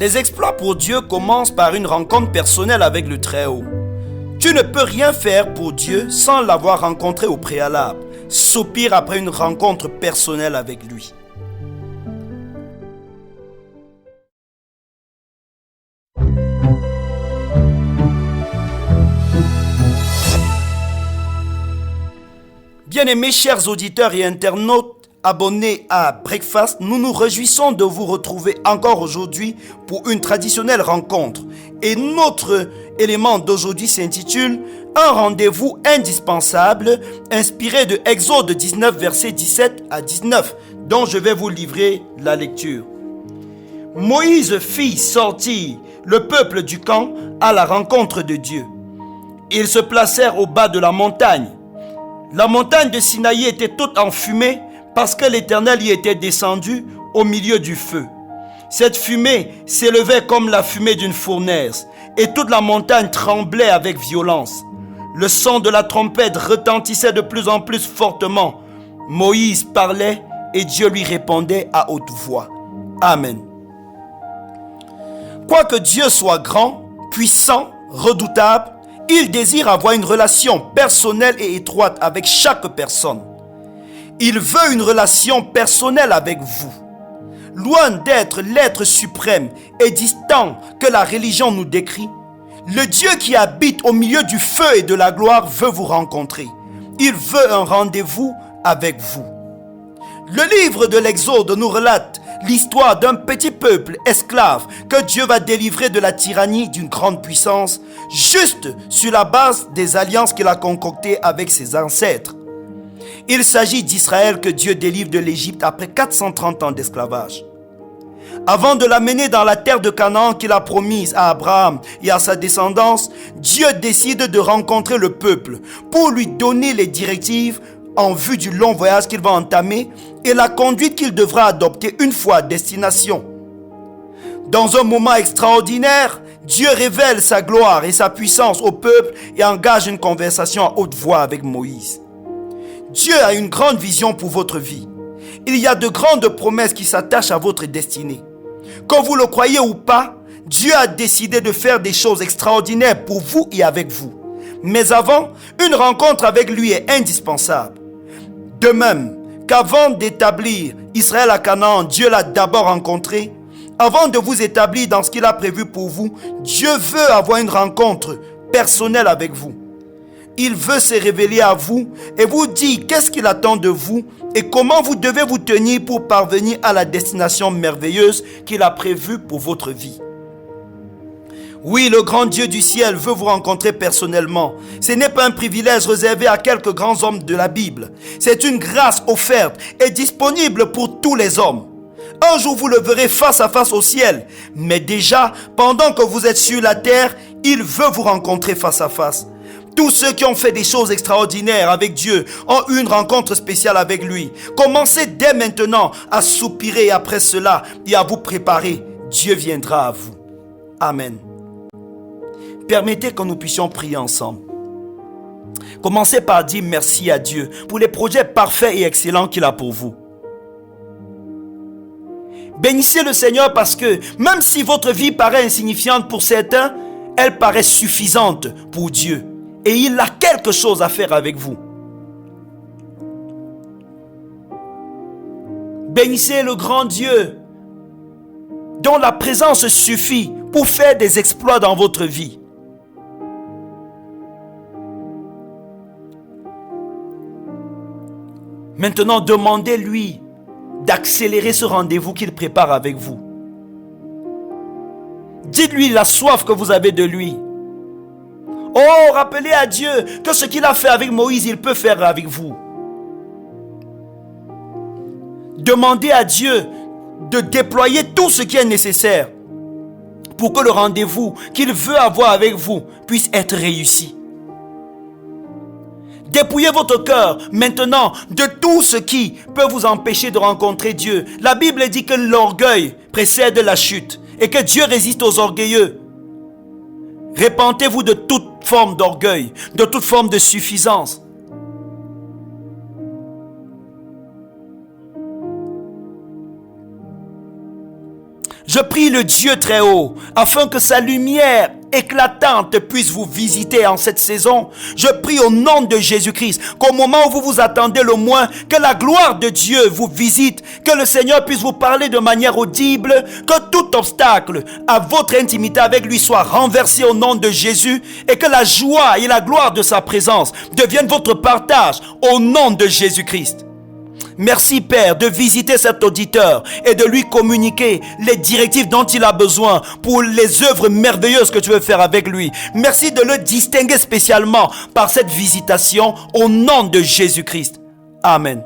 Les exploits pour Dieu commencent par une rencontre personnelle avec le Très-Haut. Tu ne peux rien faire pour Dieu sans l'avoir rencontré au préalable. Soupire après une rencontre personnelle avec lui. Bien-aimés chers auditeurs et internautes abonnés à Breakfast, nous nous réjouissons de vous retrouver encore aujourd'hui pour une traditionnelle rencontre. Et notre élément d'aujourd'hui s'intitule « Un rendez-vous indispensable » inspiré de Exode 19, versets 17 à 19, dont je vais vous livrer la lecture. Moïse fit sortir le peuple du camp à la rencontre de Dieu. Ils se placèrent au bas de la montagne. La montagne de Sinaï était toute en fumée parce que l'Éternel y était descendu au milieu du feu. Cette fumée s'élevait comme la fumée d'une fournaise et toute la montagne tremblait avec violence. Le son de la trompette retentissait de plus en plus fortement. Moïse parlait et Dieu lui répondait à haute voix. Amen. Quoique Dieu soit grand, puissant, redoutable, il désire avoir une relation personnelle et étroite avec chaque personne. Il veut une relation personnelle avec vous. Loin d'être l'être suprême et distant que la religion nous décrit, le Dieu qui habite au milieu du feu et de la gloire veut vous rencontrer. Il veut un rendez-vous avec vous. Le livre de l'Exode nous relate l'histoire d'un petit peuple esclave que Dieu va délivrer de la tyrannie d'une grande puissance, juste sur la base des alliances qu'il a concoctées avec ses ancêtres. Il s'agit d'Israël que Dieu délivre de l'Égypte après 430 ans d'esclavage. Avant de l'amener dans la terre de Canaan qu'il a promise à Abraham et à sa descendance, Dieu décide de rencontrer le peuple pour lui donner les directives en vue du long voyage qu'il va entamer et la conduite qu'il devra adopter une fois à destination. Dans un moment extraordinaire, Dieu révèle sa gloire et sa puissance au peuple et engage une conversation à haute voix avec Moïse. Dieu a une grande vision pour votre vie. Il y a de grandes promesses qui s'attachent à votre destinée. Que vous le croyez ou pas, Dieu a décidé de faire des choses extraordinaires pour vous et avec vous. Mais avant, une rencontre avec lui est indispensable. De même qu'avant d'établir Israël à Canaan, Dieu l'a d'abord rencontré. Avant de vous établir dans ce qu'il a prévu pour vous, Dieu veut avoir une rencontre personnelle avec vous. Il veut se révéler à vous et vous dire qu'est-ce qu'il attend de vous et comment vous devez vous tenir pour parvenir à la destination merveilleuse qu'il a prévue pour votre vie. Oui, le grand Dieu du ciel veut vous rencontrer personnellement. Ce n'est pas un privilège réservé à quelques grands hommes de la Bible. C'est une grâce offerte et disponible pour tous les hommes. Un jour, vous le verrez face à face au ciel. Mais déjà, pendant que vous êtes sur la terre, il veut vous rencontrer face à face. Tous ceux qui ont fait des choses extraordinaires avec Dieu ont eu une rencontre spéciale avec lui. Commencez dès maintenant à soupirer après cela et à vous préparer. Dieu viendra à vous. Amen. Permettez que nous puissions prier ensemble. Commencez par dire merci à Dieu pour les projets parfaits et excellents qu'il a pour vous. Bénissez le Seigneur parce que même si votre vie paraît insignifiante pour certains, elle paraît suffisante pour Dieu. Et il a quelque chose à faire avec vous. Bénissez le grand Dieu dont la présence suffit pour faire des exploits dans votre vie. Maintenant, demandez-lui d'accélérer ce rendez-vous qu'il prépare avec vous. Dites-lui la soif que vous avez de lui. Oh, rappelez à Dieu que ce qu'il a fait avec Moïse, il peut faire avec vous. Demandez à Dieu de déployer tout ce qui est nécessaire pour que le rendez-vous qu'il veut avoir avec vous puisse être réussi. Dépouillez votre cœur maintenant de tout ce qui peut vous empêcher de rencontrer Dieu. La Bible dit que l'orgueil précède la chute et que Dieu résiste aux orgueilleux. Repentez-vous de toute forme d'orgueil, de toute forme de suffisance. Je prie le Dieu très haut, afin que sa lumière éclatante puisse vous visiter en cette saison. Je prie au nom de Jésus-Christ qu'au moment où vous vous attendez le moins, que la gloire de Dieu vous visite, que le Seigneur puisse vous parler de manière audible, que tout obstacle à votre intimité avec lui soit renversé au nom de Jésus et que la joie et la gloire de sa présence deviennent votre partage au nom de Jésus-Christ. Merci Père de visiter cet auditeur et de lui communiquer les directives dont il a besoin pour les œuvres merveilleuses que tu veux faire avec lui. Merci de le distinguer spécialement par cette visitation au nom de Jésus-Christ. Amen.